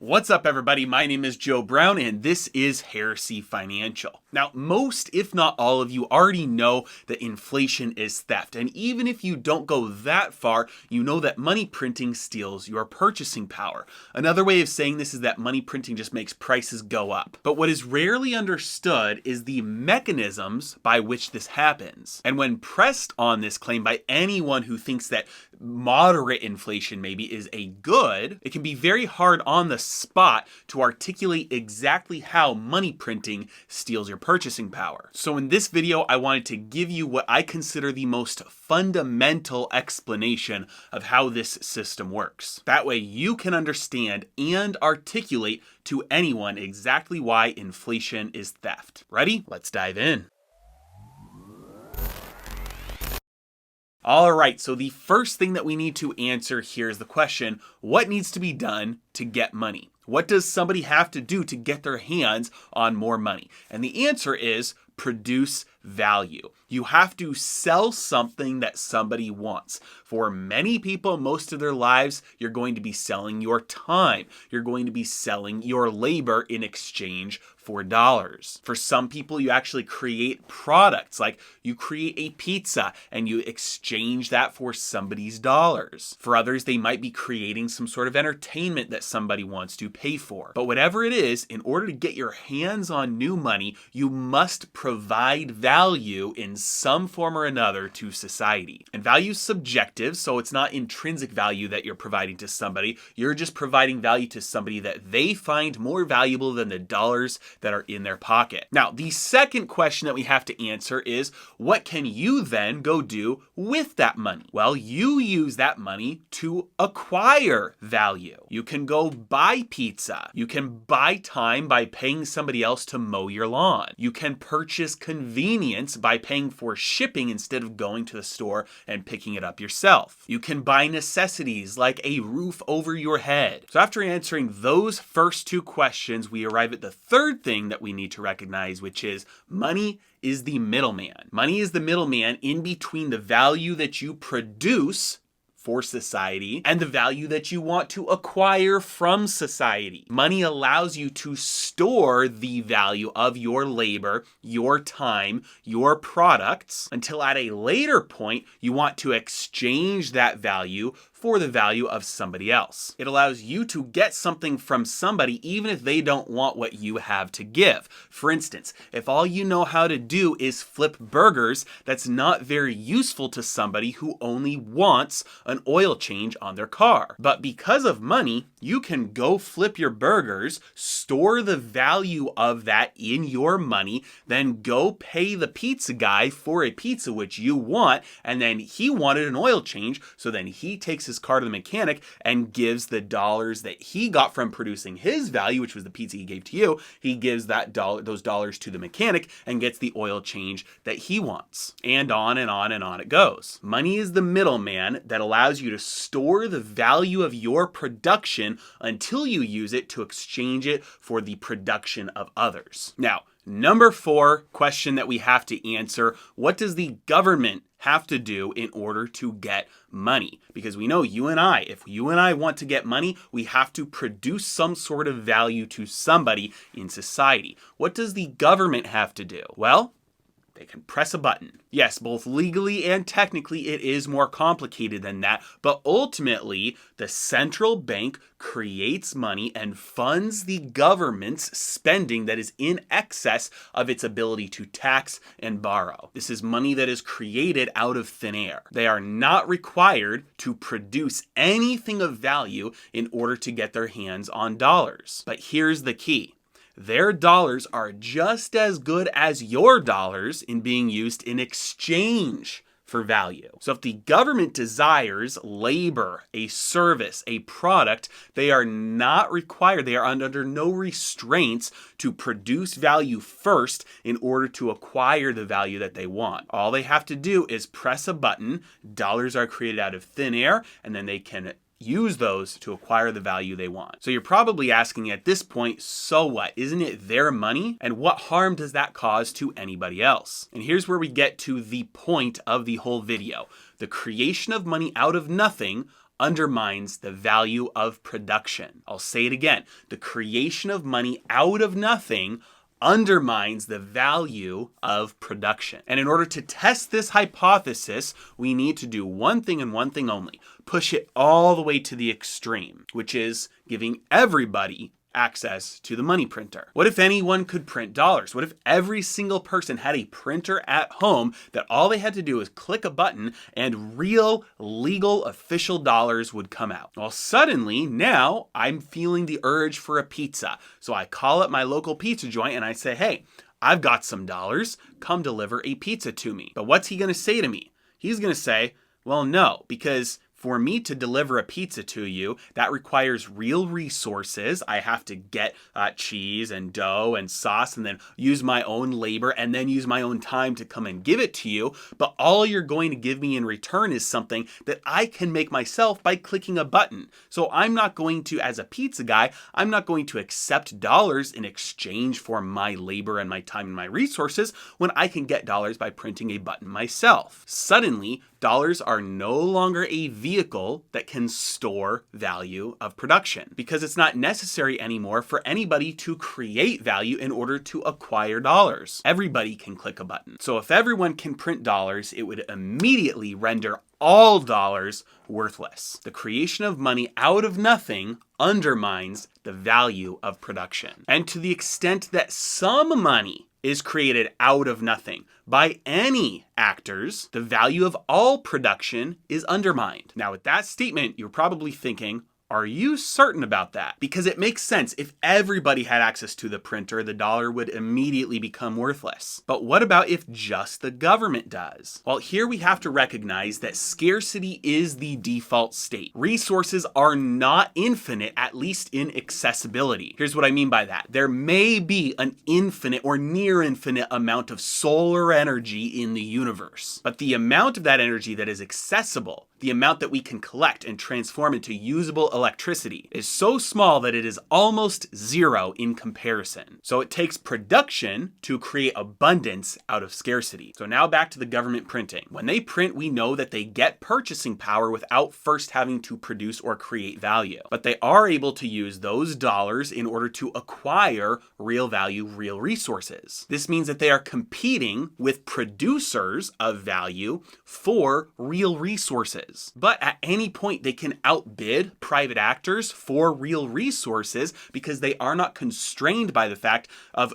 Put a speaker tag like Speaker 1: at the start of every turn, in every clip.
Speaker 1: What's up, everybody? My name is Joe Brown, and this is Heresy Financial. Now, most, if not all of you, already know that inflation is theft. And even if you don't go that far, you know that money printing steals your purchasing power. Another way of saying this is that money printing just makes prices go up. But what is rarely understood is the mechanisms by which this happens. And when pressed on this claim by anyone who thinks that moderate inflation maybe is a good, it can be very hard on the spot to articulate exactly how money printing steals your purchasing power. So in this video, I wanted to give you what I consider the most fundamental explanation of how this system works. That way you can understand and articulate to anyone exactly why inflation is theft. Ready? Let's dive in. All right, so the first thing that we need to answer here is the question, what needs to be done to get money? What does somebody have to do to get their hands on more money? And the answer is produce value. You have to sell something that somebody wants. For many people, most of their lives, you're going to be selling your time. You're going to be selling your labor in exchange for dollars. For some people, you actually create products, like you create a pizza and you exchange that for somebody's dollars. For others, they might be creating some sort of entertainment that somebody wants to pay for. But whatever it is, in order to get your hands on new money, you must provide value in some form or another to society. And value is subjective, so it's not intrinsic value that you're providing to somebody. You're just providing value to somebody that they find more valuable than the dollars that are in their pocket. Now, the second question that we have to answer is, what can you then go do with that money? Well, you use that money to acquire value. You can go buy pizza. You can buy time by paying somebody else to mow your lawn. You can purchase convenience by paying for shipping instead of going to the store and picking it up yourself. You can buy necessities like a roof over your head. So after answering those first two questions, we arrive at the third thing that we need to recognize, which is money is the middleman. Money is the middleman in between the value that you produce for society and the value that you want to acquire from society. Money allows you to store the value of your labor, your time, your products until at a later point you want to exchange that value for the value of somebody else. It allows you to get something from somebody even if they don't want what you have to give. For instance, if all you know how to do is flip burgers, that's not very useful to somebody who only wants an oil change on their car. But because of money, you can go flip your burgers, store the value of that in your money, then go pay the pizza guy for a pizza which you want, and then he wanted an oil change, so then he takes his car to the mechanic and gives the dollars that he got from producing his value, which was the pizza he gave to you, he gives those dollars to the mechanic and gets the oil change that he wants. And on and on and on it goes. Money is the middleman that allows you to store the value of your production until you use it to exchange it for the production of others. Now, number 4 question that we have to answer, what does the government have to do in order to get money? Because we know if you and I want to get money, we have to produce some sort of value to somebody in society. What does the government have to do? Well, they can press a button. Yes, both legally and technically it is more complicated than that, but ultimately the central bank creates money and funds the government's spending that is in excess of its ability to tax and borrow. This is money that is created out of thin air. They are not required to produce anything of value in order to get their hands on dollars. But here's the key. Their dollars are just as good as your dollars in being used in exchange for value. So if the government desires labor, a service, a product, they are not required, they are under no restraints to produce value first in order to acquire the value that they want. All they have to do is press a button, dollars are created out of thin air, and then they can use those to acquire the value they want. So you're probably asking at this point, so what? Isn't it their money? And what harm does that cause to anybody else? And here's where we get to the point of the whole video. The creation of money out of nothing undermines the value of production. I'll say it again. The creation of money out of nothing undermines the value of production. And in order to test this hypothesis, we need to do one thing and one thing only. Push it all the way to the extreme, which is giving everybody access to the money printer. What if anyone could print dollars? What if every single person had a printer at home that all they had to do was click a button and real, legal, official dollars would come out? Well, suddenly now I'm feeling the urge for a pizza. So I call up my local pizza joint and I say, hey, I've got some dollars. Come deliver a pizza to me. But what's he going to say to me? He's going to say, well, no, because for me to deliver a pizza to you, that requires real resources. I have to get cheese and dough and sauce and then use my own labor and then use my own time to come and give it to you. But all you're going to give me in return is something that I can make myself by clicking a button. So I'm not going to, as a pizza guy, I'm not going to accept dollars in exchange for my labor and my time and my resources when I can get dollars by printing a button myself. Suddenly, dollars are no longer a vehicle that can store value of production because it's not necessary anymore for anybody to create value in order to acquire dollars. Everybody can click a button. So if everyone can print dollars, it would immediately render all dollars worthless. The creation of money out of nothing undermines the value of production. And to the extent that some money is created out of nothing by any actors, the value of all production is undermined. Now, with that statement, you're probably thinking, are you certain about that? Because it makes sense. If everybody had access to the printer, the dollar would immediately become worthless. But what about if just the government does? Well, here we have to recognize that scarcity is the default state. Resources are not infinite, at least in accessibility. Here's what I mean by that. There may be an infinite or near infinite amount of solar energy in the universe, but the amount of that energy that is accessible, the amount that we can collect and transform into usable electricity, is so small that it is almost zero in comparison. So it takes production to create abundance out of scarcity. So now back to the government printing. When they print, we know that they get purchasing power without first having to produce or create value. But they are able to use those dollars in order to acquire real value, real resources. This means that they are competing with producers of value for real resources. But at any point, they can outbid private actors for real resources because they are not constrained by the fact of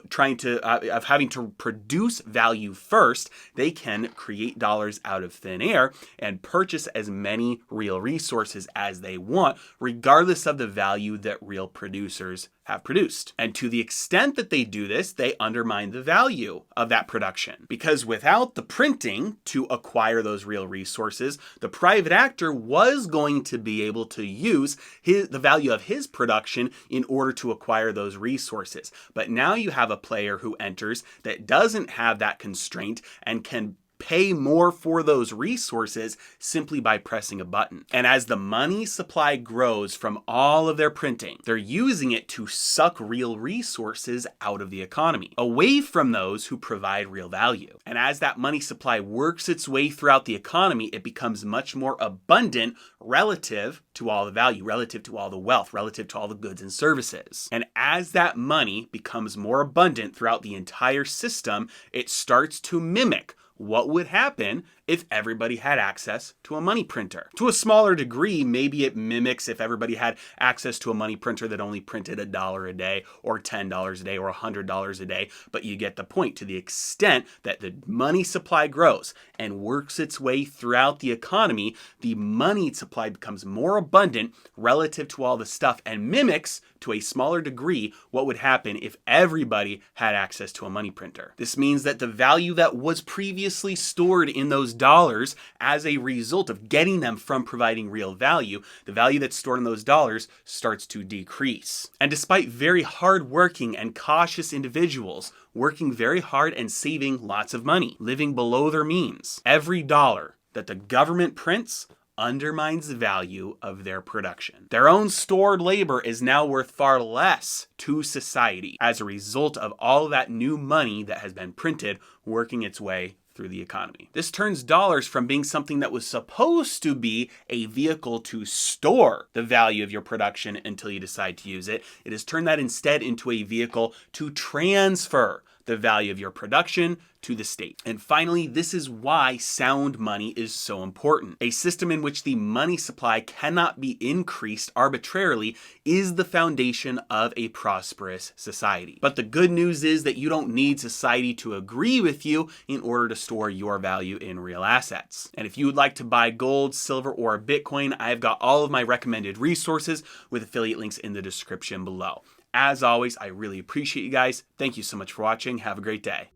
Speaker 1: having to produce value first. They can create dollars out of thin air and purchase as many real resources as they want, regardless of the value that real producers have produced. And to the extent that they do this, they undermine the value of that production. Because without the printing to acquire those real resources, the private actor was going to be able to use the value of his production in order to acquire those resources. But now you have a player who enters that doesn't have that constraint and can pay more for those resources simply by pressing a button. And as the money supply grows from all of their printing, they're using it to suck real resources out of the economy, away from those who provide real value. And as that money supply works its way throughout the economy, it becomes much more abundant relative to all the value, relative to all the wealth, relative to all the goods and services. And as that money becomes more abundant throughout the entire system, it starts to mimic what would happen if everybody had access to a money printer. To a smaller degree, maybe it mimics if everybody had access to a money printer that only printed $1 a day or $10 a day or $100 a day, but you get the point. To the extent that the money supply grows and works its way throughout the economy, the money supply becomes more abundant relative to all the stuff and mimics to a smaller degree what would happen if everybody had access to a money printer. This means that the value that was previously stored in those dollars as a result of getting them from providing real value, the value that's stored in those dollars starts to decrease. And despite very hardworking and cautious individuals working very hard and saving lots of money, living below their means, every dollar that the government prints undermines the value of their production. Their own stored labor is now worth far less to society as a result of all that new money that has been printed working its way through the economy. This turns dollars from being something that was supposed to be a vehicle to store the value of your production until you decide to use it. It has turned that instead into a vehicle to transfer the value of your production to the state. And finally, this is why sound money is so important. A system in which the money supply cannot be increased arbitrarily is the foundation of a prosperous society. But the good news is that you don't need society to agree with you in order to store your value in real assets. And if you would like to buy gold, silver, or Bitcoin, I've got all of my recommended resources with affiliate links in the description below. As always, I really appreciate you guys. Thank you so much for watching. Have a great day.